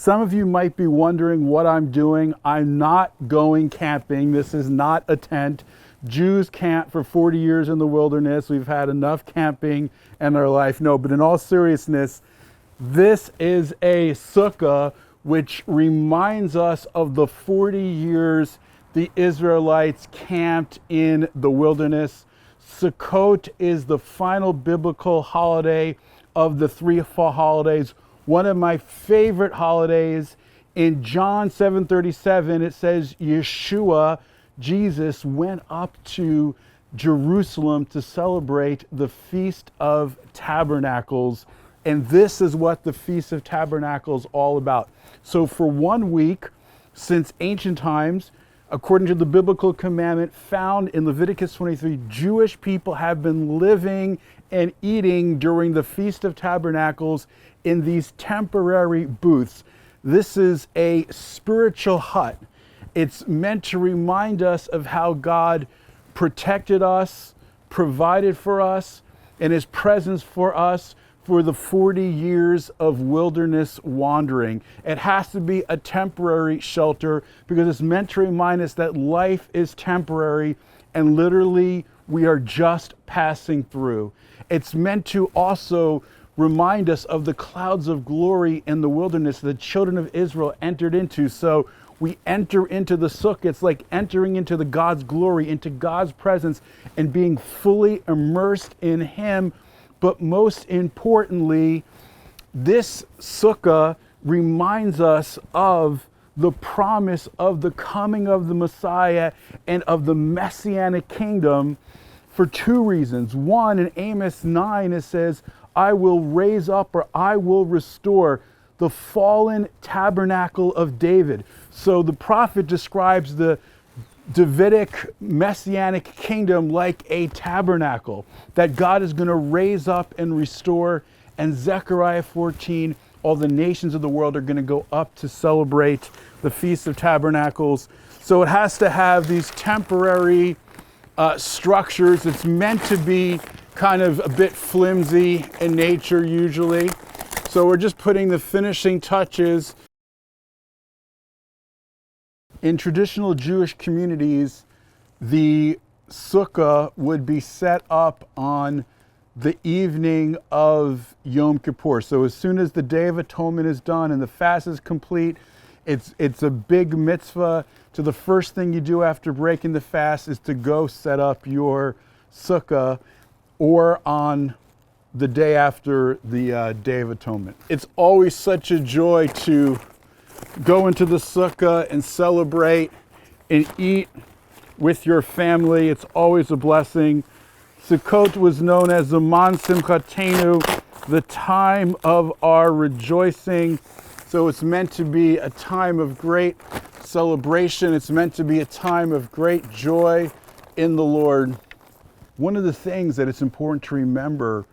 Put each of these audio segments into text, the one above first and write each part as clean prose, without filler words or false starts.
Some of you might be wondering what I'm doing. I'm not going camping. This is not a tent. Jews camp for 40 years in the wilderness. We've had enough camping in our life. No, but in all seriousness, this is a sukkah, which reminds us of the 40 years the Israelites camped in the wilderness. Sukkot is the final biblical holiday of the three fall holidays. One of my favorite holidays. In John 7:37, it says Yeshua, Jesus, went up to Jerusalem to celebrate the Feast of Tabernacles. And this is what the Feast of Tabernacles is all about. So for 1 week, since ancient times, according to the biblical commandment found in Leviticus 23, Jewish people have been living and eating during the Feast of Tabernacles in these temporary booths. This is a spiritual hut. It's meant to remind us of how God protected us, provided for us, and His presence for us for the 40 years of wilderness wandering. It has to be a temporary shelter because it's meant to remind us that life is temporary and literally we are just passing through. It's meant to also remind us of the clouds of glory in the wilderness the children of Israel entered into. So we enter into the sukkah. It's like entering into the God's glory, into God's presence, and being fully immersed in Him. But most importantly, this sukkah reminds us of the promise of the coming of the Messiah and of the Messianic kingdom for two reasons. One, in Amos 9, it says, I will raise up, or I will restore the fallen tabernacle of David. So the prophet describes the Davidic messianic kingdom like a tabernacle that God is going to raise up and restore. And Zechariah 14, all the nations of the world are going to go up to celebrate the Feast of Tabernacles. So it has to have these temporary structures. It's meant to be kind of a bit flimsy in nature usually. So we're just putting the finishing touches. In traditional Jewish communities, the sukkah would be set up on the evening of Yom Kippur. So as soon as the Day of Atonement is done and the fast is complete, it's a big mitzvah. So the first thing you do after breaking the fast is to go set up your sukkah, or on the day after the Day of Atonement. It's always such a joy to go into the sukkah and celebrate and eat with your family. It's always a blessing. Sukkot was known as Z'man Simchateiunu, the time of our rejoicing. So it's meant to be a time of great celebration. It's meant to be a time of great joy in the Lord. One of the things that it's important to remember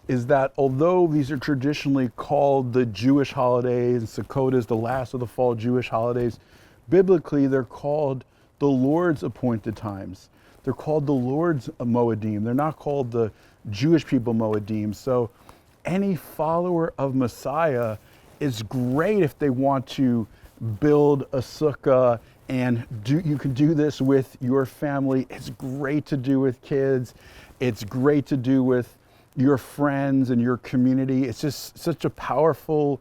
is that although these are traditionally called the Jewish holidays, and Sukkot is the last of the fall Jewish holidays, biblically they're called the Lord's appointed times. They're called the Lord's Moedim. They're not called the Jewish people Moedim. So any follower of Messiah is great if they want to build a sukkah, and you can do this with your family. It's great to do with kids. It's great to do with your friends and your community. It's just such a powerful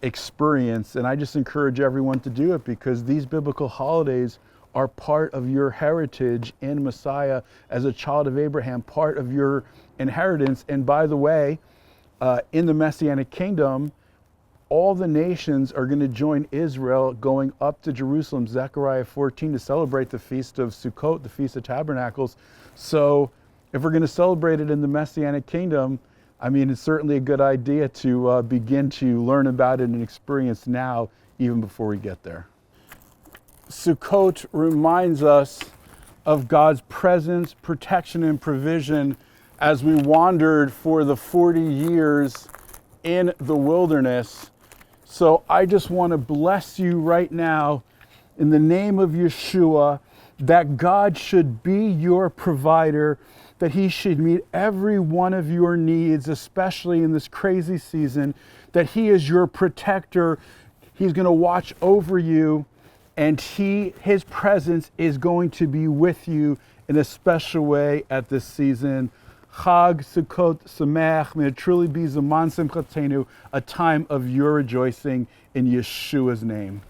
experience, and I just encourage everyone to do it because these biblical holidays are part of your heritage in Messiah as a child of Abraham, part of your inheritance. And by the way, in the Messianic kingdom, all the nations are going to join Israel going up to Jerusalem, Zechariah 14, to celebrate the Feast of Sukkot, the Feast of Tabernacles. So if we're going to celebrate it in the Messianic kingdom, I mean, it's certainly a good idea to begin to learn about it and experience now, even before we get there. Sukkot reminds us of God's presence, protection, and provision as we wandered for the 40 years in the wilderness. So I just want to bless you right now in the name of Yeshua, that God should be your provider, that He should meet every one of your needs, especially in this crazy season, that He is your protector. He's going to watch over you, and his presence is going to be with you in a special way at this season. Chag Sukkot Sameach, may it truly be Z'man Simchateiunu, a time of your rejoicing in Yeshua's name.